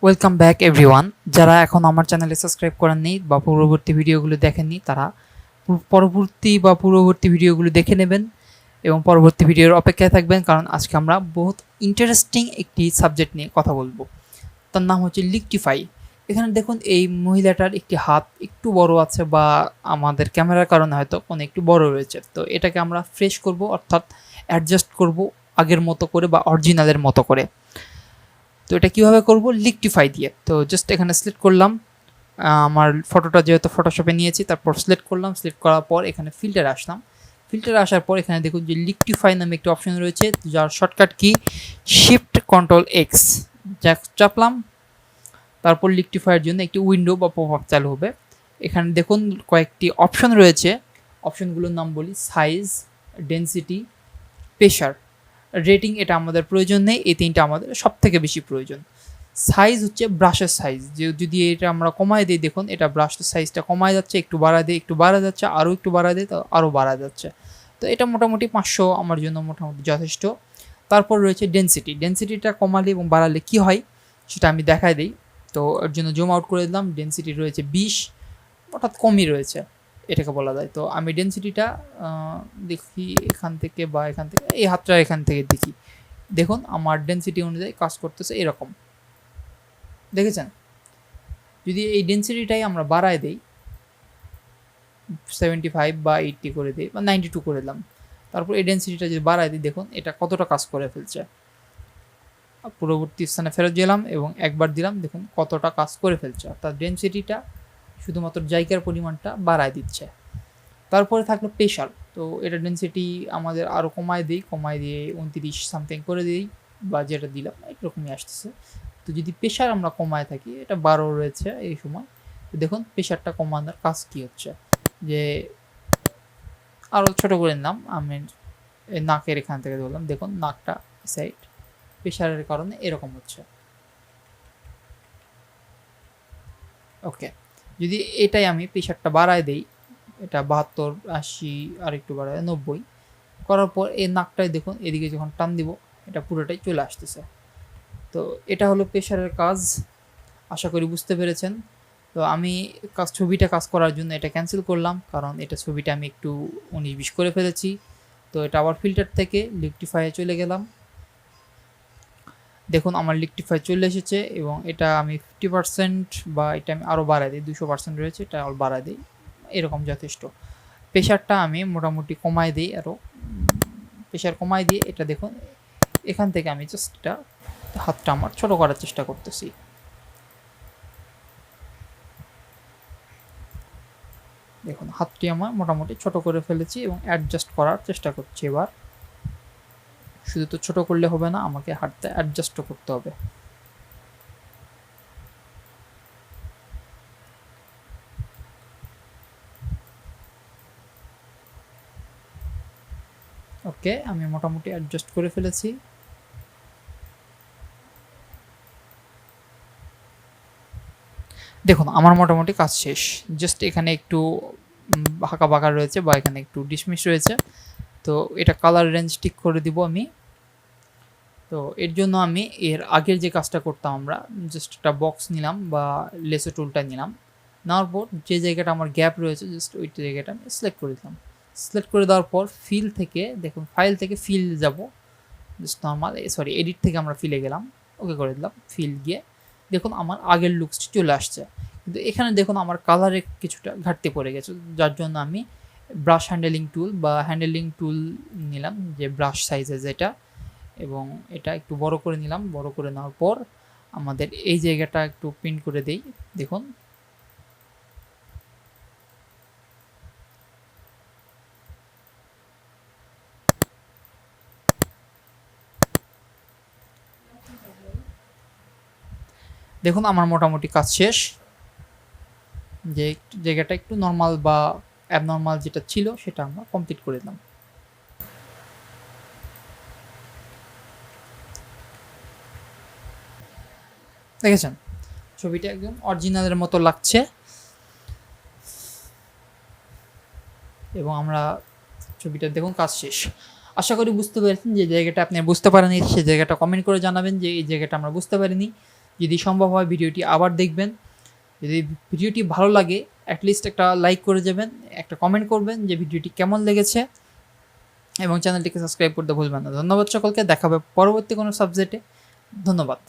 Welcome back everyone. যারা এখন আমার চ্যানেলে সাবস্ক্রাইব করেননি বা পূর্ববর্তী ভিডিওগুলো দেখেননি তারা পূর্ববর্তী ভিডিওগুলো দেখে নেবেন এবং পরবর্তী ভিডিওর অপেক্ষায় থাকবেন, কারণ আজকে আমরা বহুত ইন্টারেস্টিং একটি সাবজেক্ট নিয়ে কথা বলবো। তার নাম হচ্ছে লিকটিফাই। এখানে দেখুন এই মহিলাটার একটি হাত একটু বড় আছে বা আমাদের ক্যামেরার কারণে হয়তো কোনো একটু বড় রয়েছে, তো এটাকে আমরা ফ্রেশ করব, অর্থাৎ অ্যাডজাস্ট করব আগের মতো করে বা অরিজিনালের মতো করে। তো এটা কীভাবে করব? লিকটিফাই দিয়ে। তো জাস্ট এখানে সিলেক্ট করলাম, আমার ফটোটা যেহেতু ফটোশপে নিয়েছি, তারপর সিলেক্ট করলাম, সিলেক্ট করার পর এখানে ফিল্টারে আসলাম। ফিল্টারে আসার পর এখানে দেখুন যে লিকটিফাই নামে একটি অপশন রয়েছে, যার shortcut key shift control x চাপলাম। তারপর লিকটিফাইয়ের জন্য একটি উইন্ডো বা পপ আপ চালু হবে। এখানে দেখুন কয়েকটি অপশন রয়েছে, অপশনগুলোর নাম বলি: সাইজ, ডেনসিটি, প্রেশার, রেটিং। এটা আমাদের প্রয়োজন নেই, এই তিনটা আমাদের সব থেকে বেশি প্রয়োজন। সাইজ হচ্ছে ব্রাশের সাইজ, যে যদি এটা আমরা কমায় দিই, দেখুন এটা ব্রাশের সাইজটা কমায় যাচ্ছে, একটু বাড়া দিই একটু বাড়া যাচ্ছে, আরও একটু বাড়া দিই তো আরও বাড়া যাচ্ছে। তো এটা মোটামুটি 500 আমার জন্য মোটামুটি যথেষ্ট। তারপর রয়েছে ডেনসিটি। ডেনসিটিটা কমালে এবং বাড়ালে কি হয় সেটা আমি দেখাই দিই। তো এর জন্য জুম আউট করে দিলাম, ডেনসিটি রয়েছে 20, অর্থাৎ কমই রয়েছে এটাকে বলা যায়। তো আমি ডেনসিটিটা দেখি এখান থেকে বা এখান থেকে, এই হাতটা এখান থেকে দেখি, দেখুন আমার ডেনসিটি অনুযায়ী কাজ করতেছে এরকম, দেখেছেন? যদি এই ডেনসিটিটাই আমরা বাড়ায় দিই, 75 বা 80 করে দিই বা 92 করে দিলাম, তারপর এই ডেনসিটিটা যদি বাড়ায় দিই, দেখুন এটা কতটা কাজ করে ফেলছে। পূর্ববর্তী স্থানে ফেরত গেলাম এবং একবার দিলাম, দেখুন কতটা কাজ করে ফেলছে, অর্থাৎ ডেনসিটিটা শুধুমাত্র জায়গার পরিমাণটা বাড়ায় দিচ্ছে। তারপরে থাকলো প্রেশার। তো এটা ডেনসিটি আমাদের আরও কমায় দিয়ে 29 সামথিং করে দিই, বা যেটা দিলাম এরকমই আসতেছে। তো যদি প্রেশার আমরা কমায় থাকি, এটা 12 রয়েছে এই সময়, তো দেখুন প্রেশারটা কমানোর কাজ কী হচ্ছে, যে আরও ছোটো করে নিলাম, আমি নাকের এখান থেকে ধরলাম, দেখুন নাকটা সাইড প্রেশারের কারণে এরকম হচ্ছে। ওকে, যদি এটাই আমি প্রেশারটা বাড়ায় দিই, এটা 72, 80, আর একটু বাড়ায় 90 করার পর এই নাকটায় দেখুন এদিকে যখন টান দিব, এটা পুরোটাই চলে আসতেছে। তো এটা হলো প্রেশারের কাজ, আশা করি বুঝতে পেরেছেন। তো আমি ছবিটা কাজ করার জন্য এটা ক্যান্সেল করলাম, কারণ এটা ছবিটা আমি একটু 19-20 করে ফেলেছি। তো এটা আবার ফিল্টার থেকে লিকটিফাইয়ে চলে গেলাম, দেখুন আমার লিকটিফাই চলে এসেছে এবং এটা আমি 50% বা এটা আমি আরও বাড়াই দিই, 200% রয়েছে, এটা আরও বাড়াই দিই, এরকম যথেষ্ট। প্রেশারটা আমি মোটামুটি কমায় দিই, আরও প্রেশার কমায় দিয়ে এটা দেখুন এখান থেকে আমি জাস্ট এটা হাতটা আমার ছোটো করার চেষ্টা করতেছি। দেখুন হাতটি আমার মোটামুটি ছোট করে ফেলেছি এবং অ্যাডজাস্ট করার চেষ্টা করছি। এবার শুধু তো ছোট করলে হবে না, আমাকে হাতটা অ্যাডজাস্টও করতে হবে। ওকে, আমি মোটামুটি অ্যাডজাস্ট করে ফেলেছি। দেখুন আমার মোটামুটি কাজ শেষ, জাস্ট এখানে একটু হাঁকা বাঁকা রয়েছে বা এখানে একটু ডিসমিস রয়েছে, তো এটা কালার রেঞ্জ ঠিক করে দিব আমি। তো এর জন্য আমি এর আগের যে কাজটা করতাম, আমরা জাস্ট একটা বক্স নিলাম বা লেসো টুলটা নিলাম, নেওয়ার পর যে জায়গাটা আমার গ্যাপ রয়েছে জাস্ট ওই জায়গাটা আমি সিলেক্ট করে দিলাম। সিলেক্ট করে দেওয়ার পর ফিল থেকে, দেখুন ফাইল থেকে ফিল যাব, জাস্ট নর্মাল এডিট থেকে আমরা ফিলে গেলাম, ওকে করে দিলাম। ফিল গিয়ে দেখুন আমার আগের লুকসটি চলে আসছে, কিন্তু এখানে দেখুন আমার কালারে কিছুটা ঘাটতি পড়ে গেছে, যার জন্য আমি ব্রাশ হ্যান্ডেলিং টুল নিলাম, যে ব্রাশ সাইজের যেটা, এবং এটা একটু বড় করে নিলাম। বড় করে নেওয়ার পর আমাদের এই জায়গাটা একটু প্রিন্ট করে দেই, দেখুন দেখুন আমার মোটামুটি কাজ শেষ, যে জায়গাটা একটু নর্মাল বা অ্যাবনর্মাল যেটা ছিল সেটা আমরা কমপ্লিট করে দিলাম। দেখেছেন ছবিটা একদম অরিজিনালের মতো লাগছে, এবং আমরা ছবিটা দেখুন কাজ শেষ। আশা করি বুঝতে পেরেছেন। যে জায়গাটা আপনি বুঝতে পারেননি সেই জায়গাটা কমেন্ট করে জানাবেন যে এই জায়গাটা আমরা বুঝতে পারিনি। যদি সম্ভব হয় ভিডিওটি আবার দেখবেন। যদি ভিডিওটি ভালো লাগে অ্যাটলিস্ট একটা লাইক করে যাবেন, একটা কমেন্ট করবেন যে ভিডিওটি কেমন লেগেছে, এবং চ্যানেলটিকে সাবস্ক্রাইব করতে ভুলবেন না। ধন্যবাদ সকলকে, দেখা হবে পরবর্তী কোনো সাবজেক্টে। ধন্যবাদ।